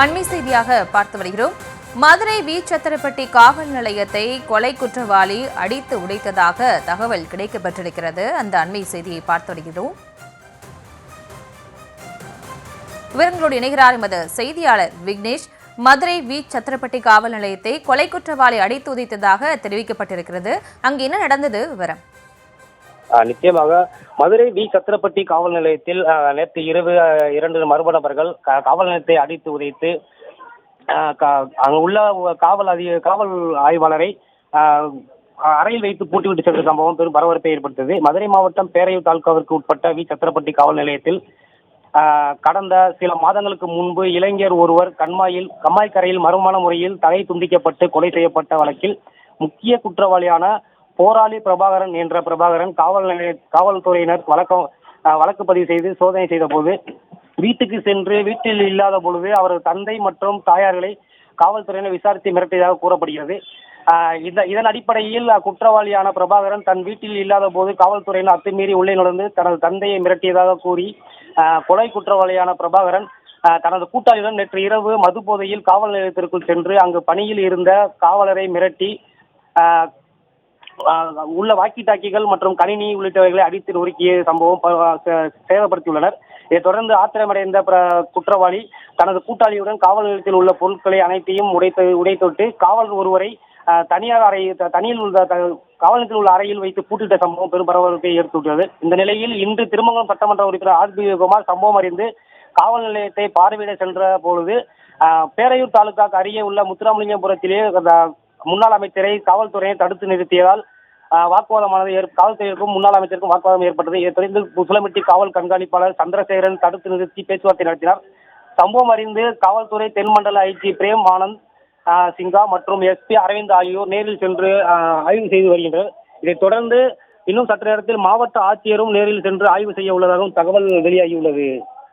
அண்மை செய்தியாக பார்த்து வருகிறோம். மதுரை வி சத்திரப்பட்டி காவல் நிலையத்தை கொலை குற்றவாளி அடித்து உடைத்ததாக தகவல் கிடைக்கப்பட்டிருக்கிறது. அந்த அண்மை செய்தியை பார்த்து வருகிறோம். விவரங்களோடு இணைகிறார் எமது செய்தியாளர் விக்னேஷ். மதுரை வி சத்திரப்பட்டி காவல் நிலையத்தை கொலை குற்றவாளி அடித்து உதைத்ததாக தெரிவிக்கப்பட்டிருக்கிறது. அங்கு என்ன நடந்தது விவரம்? நிச்சயமாக மதுரை வி சத்திரப்பட்டி காவல் நிலையத்தில் நேற்று இரவு 2 மர்ம நபர்கள் காவல் நிலையத்தை அடித்து உதைத்து அங்கு உள்ள காவல் ஆய்வாளரை அறையில் வைத்து பூட்டிவிட்டு சென்ற சம்பவம் பெரும் பரபரப்பை ஏற்படுத்தியது. மதுரை மாவட்டம் பேரையூர் தாலுகாவிற்கு உட்பட்ட வி சத்திரப்பட்டி காவல் நிலையத்தில் கடந்த சில மாதங்களுக்கு முன்பு இளைஞர் ஒருவர் கம்மாய் கரையில் மர்மமான முறையில் தலை துண்டிக்கப்பட்டு கொலை செய்யப்பட்ட வழக்கில் முக்கிய குற்றவாளியான போராளி பிரபாகரன் என்ற பிரபாகரன் காவல்துறையினர் வழக்கு பதிவு செய்து சோதனை செய்த போது வீட்டுக்கு சென்று வீட்டில் இல்லாத பொழுது அவரது தந்தை மற்றும் தாயார்களை காவல்துறையினர் விசாரித்து மிரட்டியதாக கூறப்படுகிறது. இதன் அடிப்படையில் குற்றவாளியான பிரபாகரன் தன் வீட்டில் இல்லாத போது காவல்துறையினர் அத்துமீறி உள்ளே நுழைந்து தனது தந்தையை மிரட்டியதாக கூறி கொலை குற்றவாளியான பிரபாகரன் தனது கூட்டாளியுடன் நேற்று இரவு மது போதையில் காவல் நிலையத்திற்குள் சென்று அங்கு பணியில் இருந்த காவலரை மிரட்டி உள்ள வாக்கி டாக்கிகள் மற்றும் கணினி உள்ளிட்டவைகளை அடித்து நொறுக்கிய சம்பவம் சேதப்படுத்தியுள்ளனர். இதைத் தொடர்ந்து ஆத்திரமடைந்த குற்றவாளி தனது கூட்டாளியுடன் காவல் நிலையத்தில் உள்ள பொருட்களை அனைத்தையும் உடைத்தொட்டு காவல் ஒருவரை தனியில் உள்ள காவல் நிலையத்தில் உள்ள அறையில் வைத்து பூட்டிட்ட சம்பவம் பெரும் பரபரப்பை ஏற்பட்டுள்ளது. இந்த நிலையில் இன்று திருமங்கலம் சட்டமன்ற உறுப்பினர் ஆர் பி குமார் சம்பவம் அறிந்து காவல் நிலையத்தை பார்வையிட சென்ற பொழுது பேரையூர் தாலுகாக்கு அருகே உள்ள முத்துராமலிங்கபுரத்திலே முன்னாள் அமைச்சரை காவல்துறையினர் தடுத்து நிறுத்தியதால் வாக்குவாதமானது காவல்துறையினருக்கும் முன்னாள் அமைச்சருக்கும் வாக்குவாதம் ஏற்பட்டது. இதைத் தொடர்ந்து புசுலமிட்டி காவல் கண்காணிப்பாளர் சந்திரசேகரன் தடுத்து நிறுத்தி பேச்சுவார்த்தை நடத்தினார். சம்பவம் அறிந்து காவல்துறை தென்மண்டல ஐஜி பிரேம் ஆனந்த் சிங்கா மற்றும் எஸ்பி அரவிந்த் ஆகியோர் நேரில் சென்று ஆய்வு செய்து வருகின்றனர். இதைத் தொடர்ந்து இன்னும் சற்று நேரத்தில் மாவட்ட ஆட்சியரும் நேரில் சென்று ஆய்வு செய்ய உள்ளதாகவும் தகவல் வெளியாகியுள்ளது.